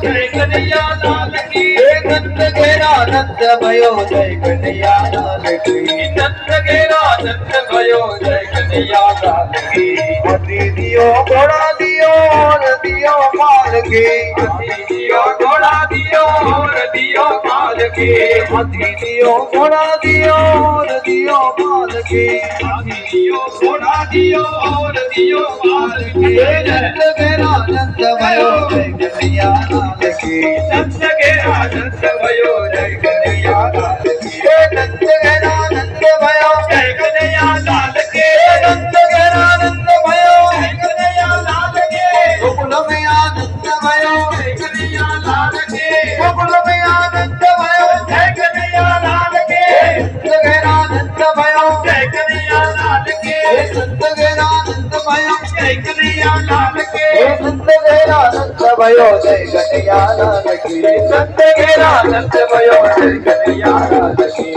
जय कन्हैया लाल की। नंद घेरा नंद भयो जय कन्हैया लाल की। नंद घेरा नंद भयो जय कन्हैया लाल की। हाथी दियो घोड़ा दियो और दियो माल के। हाथी दियो घोड़ा दियो और दियो माल के। हाथी दियो घोड़ा दियो और दियो माल के। हाथी दियो घोड़ा दियो और दियो माल के। नंद घेरा नंद भयो जय कन्हैया लाल की। नंद घेरा नंद भयो जय कन्हैया लाल की। नंद घेरा नंद भयो जय कन्हैया लाल के। नंद घेरा नंद भयो जय कन्हैया लाल के। गोकुल में आनंद भयो जय कन्हैया लाल के। गोकुल में आनंद भयो जय कन्हैया लाल के। नंद घेरा नंद भयो जय कन्हैया लाल के। नंद घेरा नंद भयो जय कन्हैया लाल के। नंद घेरा नंद भयो जय कन्हैया लाल की। नंद घेरा नंद भयो जय कन्हैया लाल की।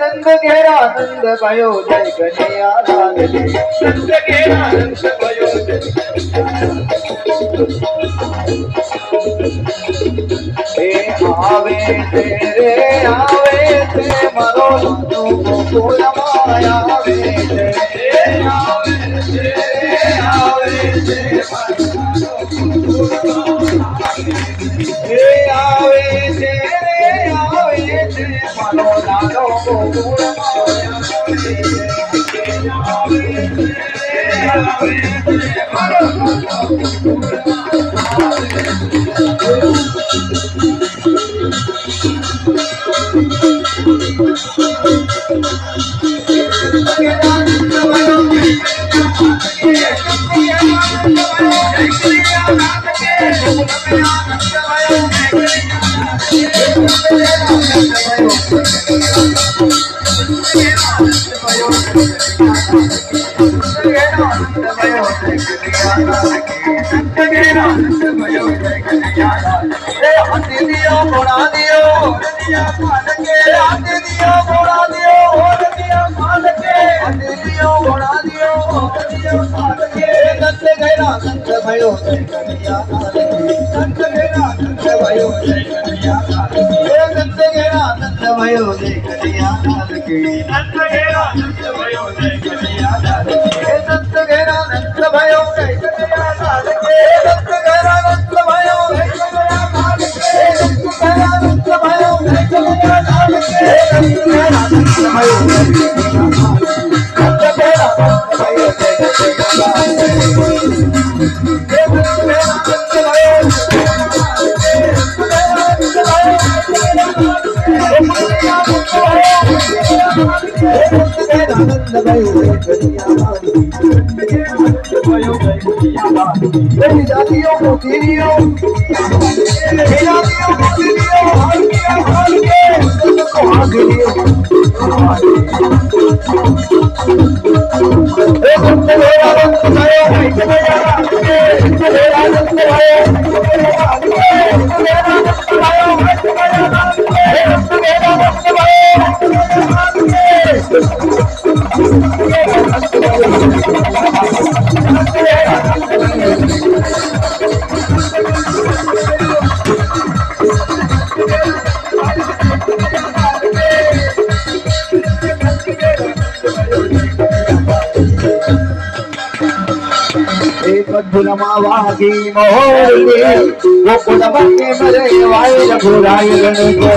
नंद घेरा नंद भयो जय कन्हैया लाल की। नंद घेरा नंद भयो जय आवे तेरे आवे ते मरो तू गोकुल माया आवे तेरे आवे आवे आवे तेरे आवे ते मरो लालो गोकुल माया हाथी दियो घोड़ा दियो हाथी दियो घोड़ा दियो और दियो माल के। हाथी दियो घोड़ा दियो और दियो माल के। नंद घेरा नंद भयो जय कन्हैया लाल की। नंद घेरा नंद भयो जय कन्हैया लाल की। नंद घेरा नंद भयो जय कन्हैया लाल की। नंद घेरा नंद भयो जय कन्हैया लाल की। नंद घेरा नंद भयो जय कन्हैया लाल की। नंद घेरा नंद भयो जय कन्हैया लाल की। नंद घेरा नंद भयो जय कन्हैया लाल की। नंद घेरा नंद भयो जय कन्हैया लाल की। नंद घेरा नंद भयो जय कन्हैया लाल की। जातियों को तीरियों मधुरमावागी मोहर गोकुल में मरे वायु रघुराय गण को।